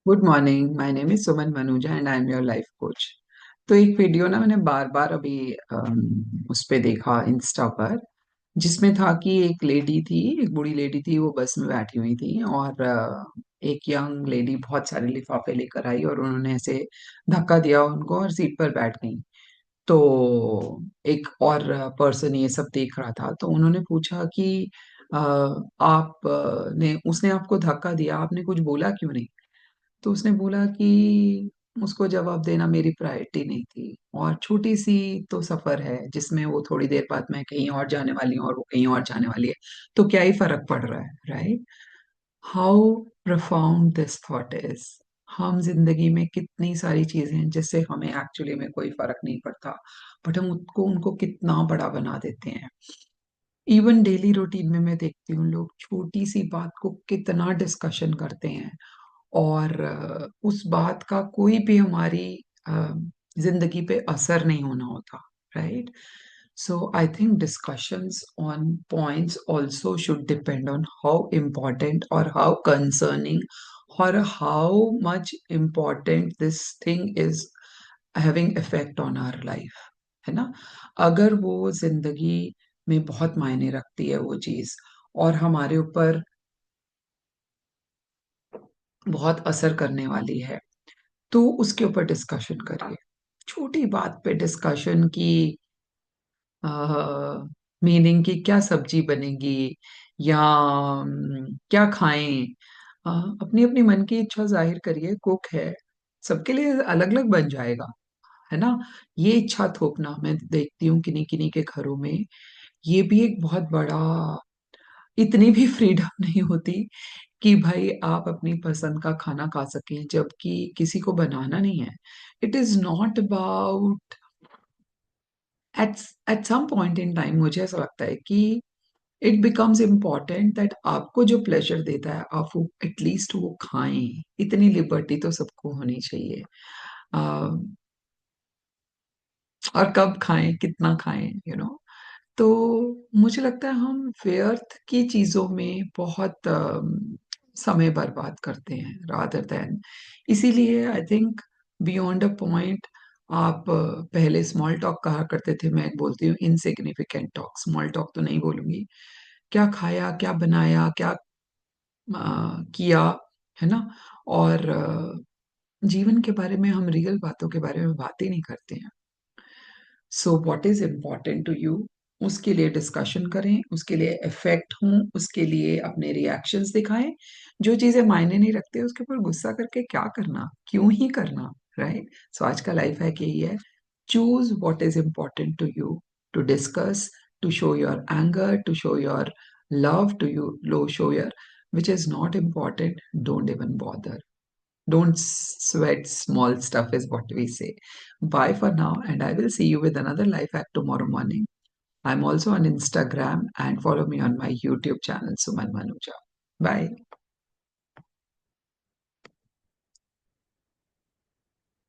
Good morning. My name is Suman Manuja and I am your life coach. तो एक video ना मैंने बार बार अभी उस पे देखा इंस्टा पर, जिसमें था कि एक लेडी थी, एक बूढ़ी लेडी थी, वो बस में बैठी हुई थी और एक यंग लेडी बहुत सारे लिफाफे लेकर आई और उन्होंने ऐसे धक्का दिया उनको और सीट पर बैठ गई। तो एक और पर्सन ये सब देख रहा था, तो उन्होंने पूछा कि आप ने उसने आपको धक्का दिया, आपने कुछ बोला क्यों नहीं? तो उसने बोला कि उसको जवाब देना मेरी प्रायोरिटी नहीं थी और छोटी सी तो सफर है जिसमें वो थोड़ी देर बाद मैं कहीं और जाने वाली हूँ और वो कहीं और जाने वाली है, तो क्या ही फर्क पड़ रहा है, right? How profound this thought is. हम जिंदगी में कितनी सारी चीजें हैं जिससे हमें एक्चुअली में कोई फर्क नहीं पड़ता, बट हम उनको उनको कितना बड़ा बना देते हैं। इवन डेली रूटीन में मैं देखती हूँ लोग छोटी सी बात को कितना डिस्कशन करते हैं और उस बात का कोई भी हमारी अ, जिंदगी पे असर नहीं होना होता, right? So I think discussions on points also should depend on how important और हाउ कंसर्निंग और how much important this thing is having effect on our life, है ना? अगर वो जिंदगी में बहुत मायने रखती है वो चीज और हमारे ऊपर बहुत असर करने वाली है, तो उसके ऊपर डिस्कशन करिए। छोटी बात पे डिस्कशन की मीनिंग कि क्या सब्जी बनेगी या क्या खाएं, अपनी अपनी मन की इच्छा जाहिर करिए। कुक है, सबके लिए अलग अलग बन जाएगा, है ना? ये इच्छा थोपना मैं देखती हूँ किन्हीं किन्हीं के घरों में, ये भी एक बहुत बड़ा, इतनी भी फ्रीडम नहीं होती कि भाई आप अपनी पसंद का खाना खा सकें जबकि किसी को बनाना नहीं है। It is not about, at at some point in time मुझे ऐसा लगता है कि इट बिकम्स इम्पॉर्टेंट दैट आपको जो प्लेजर देता है आप वो एटलीस्ट वो खाएं। इतनी लिबर्टी तो सबको होनी चाहिए। और कब खाएं, कितना खाएं, तो मुझे लगता है हम व्यर्थ की चीजों में बहुत समय बर्बाद करते हैं रादर देन। इसीलिए I think beyond a point, आप पहले स्मॉल टॉक कहा करते थे, मैं बोलती हूँ इनसिग्निफिकेंट टॉक। स्मॉल टॉक तो नहीं बोलूंगी। क्या खाया, क्या बनाया, क्या किया, है ना? और जीवन के बारे में हम रियल बातों के बारे में बात ही नहीं करते हैं। So what is important to you, उसके लिए डिस्कशन करें, उसके लिए इफेक्ट हों, उसके लिए अपने रिएक्शंस दिखाएं। जो चीजें मायने नहीं रखते उसके ऊपर गुस्सा करके क्या करना, क्यों ही करना, राइट? सो आज का लाइफ हैक यही है। Choose what is important to you, to discuss, to show your anger, to show your love, to you low show your, which is not important, don't even bother. Don't sweat small stuff, is what we say. Bye for now, and I will see you with another life hack tomorrow morning. I'm also on Instagram and follow me on my YouTube channel, Suman Manuja. Bye.